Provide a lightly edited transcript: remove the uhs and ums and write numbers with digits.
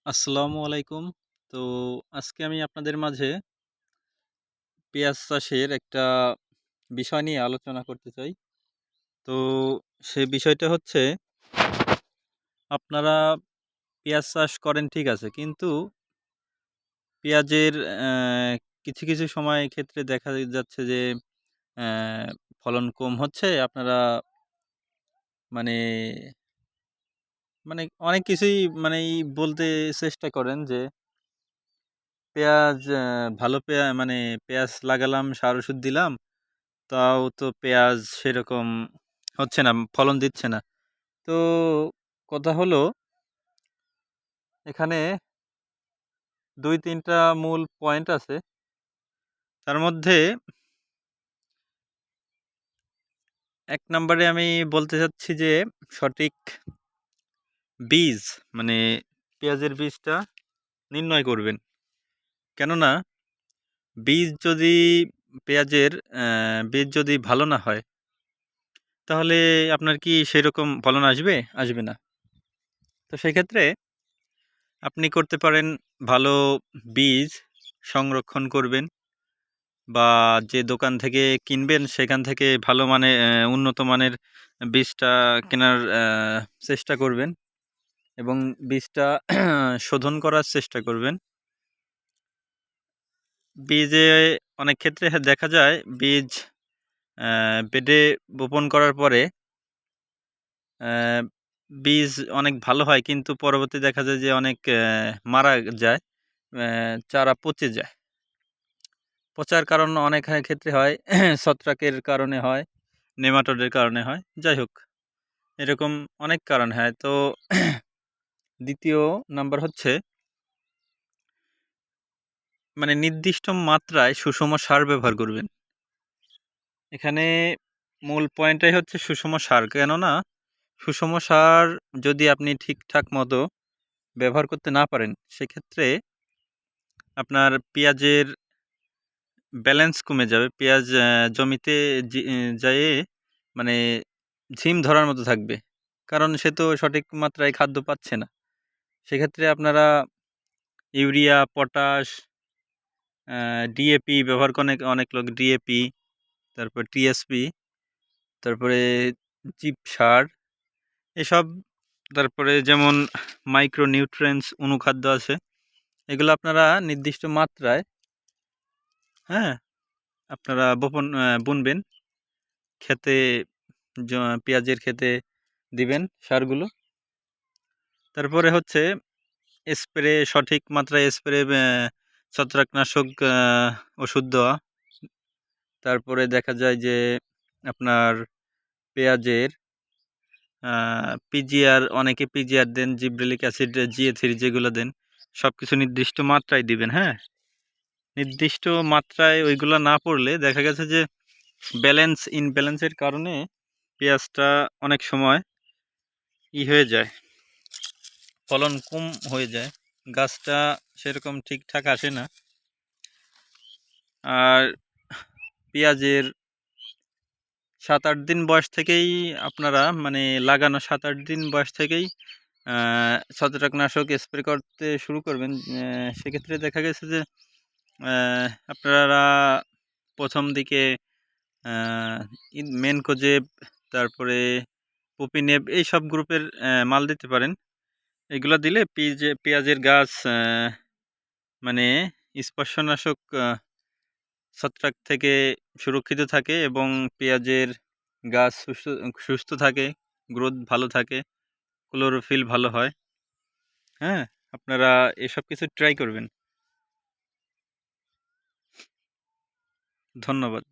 আসসালামু আলাইকুম। তো আজকে আমি আপনাদের মাঝে পেঁয়াজ চাষের একটা বিষয় নিয়ে আলোচনা করতে চাই। তো সে বিষয়টা হচ্ছে আপনারা পেঁয়াজ চাষ করেন ঠিক আছে। কিন্তু পেঁয়াজের কিছু সময় ক্ষেত্রে দেখা যাচ্ছে যে অ্যা ফলন কম হচ্ছে। আপনারা মানে মানে অনেক কিছুই বলতে চেষ্টা করেন যে পেঁয়াজ ভালো পেঁয়াজ লাগালাম, সার ওষুধ দিলাম। তাও তো পেঁয়াজ সেরকম হচ্ছে না, ফলন দিচ্ছে না। তো কথা হলো এখানে ২-৩ টা মূল পয়েন্ট আছে। তার মধ্যে ১ নাম্বারে আমি বলতে চাচ্ছি যে সঠিক বীজ মানে পেঁয়াজের বীজটা নির্ণয় করবেন। কেননা বীজ যদি পেঁয়াজের বীজ যদি ভালো না হয়, তাহলে আপনার কি সেরকম ফলন আসবে? আসবে না। তো সেক্ষেত্রে আপনি করতে পারেন ভালো বীজ সংরক্ষণ করবেন বা যে দোকান থেকে কিনবেন সেখান থেকে ভালো উন্নত মানের বীজটা কেনার চেষ্টা করবেন এবং বীজটা শোধন করার চেষ্টা করবেন। বীজে অনেক ক্ষেত্রে দেখা যায় বীজ বেডে বপন করার পরে বীজ অনেক ভালো হয়, কিন্তু পরবর্তী দেখা যায় যে অনেক মারা যায়, চারা পচে যায়। পচার কারণ অনেক ক্ষেত্রে হয় ছত্রাকের কারণে হয়, নেমাটোডের কারণে হয়। যাই হোক, এরকম অনেক কারণ হয়। তো দ্বিতীয় নাম্বার হচ্ছে নির্দিষ্ট মাত্রায় সুষম সার ব্যবহার করবেন। এখানে মূল পয়েন্টটাই হচ্ছে সুষম সার। কেননা সুষম সার যদি আপনি ঠিকঠাক মতো ব্যবহার করতে না পারেন, সেক্ষেত্রে আপনার পেঁয়াজের ব্যালেন্স কমে যাবে। পেঁয়াজ জমিতে যেয়ে মানে ঝিম ধরার মতো থাকবে। কারণ সে তো সঠিক মাত্রায় খাদ্য পাচ্ছে না। সেক্ষেত্রে আপনারা ইউরিয়া, পটাশ, ডিএপি ব্যবহার করে, অনেক লোক ডিএপি, তারপর টিএসপি, তারপরে চিপ সার এসব, তারপরে যেমন মাইক্রোনিউট্রিয়েন্টস অনুখাদ্য আছে, এগুলো আপনারা নির্দিষ্ট মাত্রায় হ্যাঁ আপনারা বুনবেন, খেতে পেঁয়াজের খেতে দিবেন সারগুলো। তারপরে হচ্ছে স্প্রে, সঠিক মাত্রায় স্প্রে, ছত্রাকনাশক ওষুধ দেওয়া। তারপরে দেখা যায় যে আপনার পেঁয়াজের পিজিআর, অনেকে পিজিআর দেন, জিব্রেলিক অ্যাসিড, জিএ3 যেগুলো দেন, সব কিছু নির্দিষ্ট মাত্রায় দিবেন। হ্যাঁ, নির্দিষ্ট মাত্রায় ওইগুলো না পড়লে দেখা গেছে যে ইনব্যালেন্সের কারণে পেঁয়াজটা অনেক সময় হয়ে যায়, ফলন কম হয়ে যায়, গাছটা সেরকম ঠিকঠাক আসে না। আর পেঁয়াজের 7-8 দিন বয়স থেকেই আপনারা লাগানো 7-8 দিন বয়স থেকেই ছত্রাকনাশক স্প্রে করতে শুরু করবেন। সেক্ষেত্রে দেখা গেছে যে আপনারা প্রথম দিকে মেনকোজেব, তারপরে পপিনেব, এই সব গ্রুপের মাল দিতে পারেন। এগুলো দিলে পেঁয়াজের গাছ স্পর্শনাশক ছত্রাক থেকে সুরক্ষিত থাকে এবং পেঁয়াজের গাছ সুস্থ থাকে, গ্রোথ ভালো থাকে, ক্লোরোফিল ভালো হয়। হ্যাঁ, আপনারা এসব কিছু ট্রাই করবেন। ধন্যবাদ।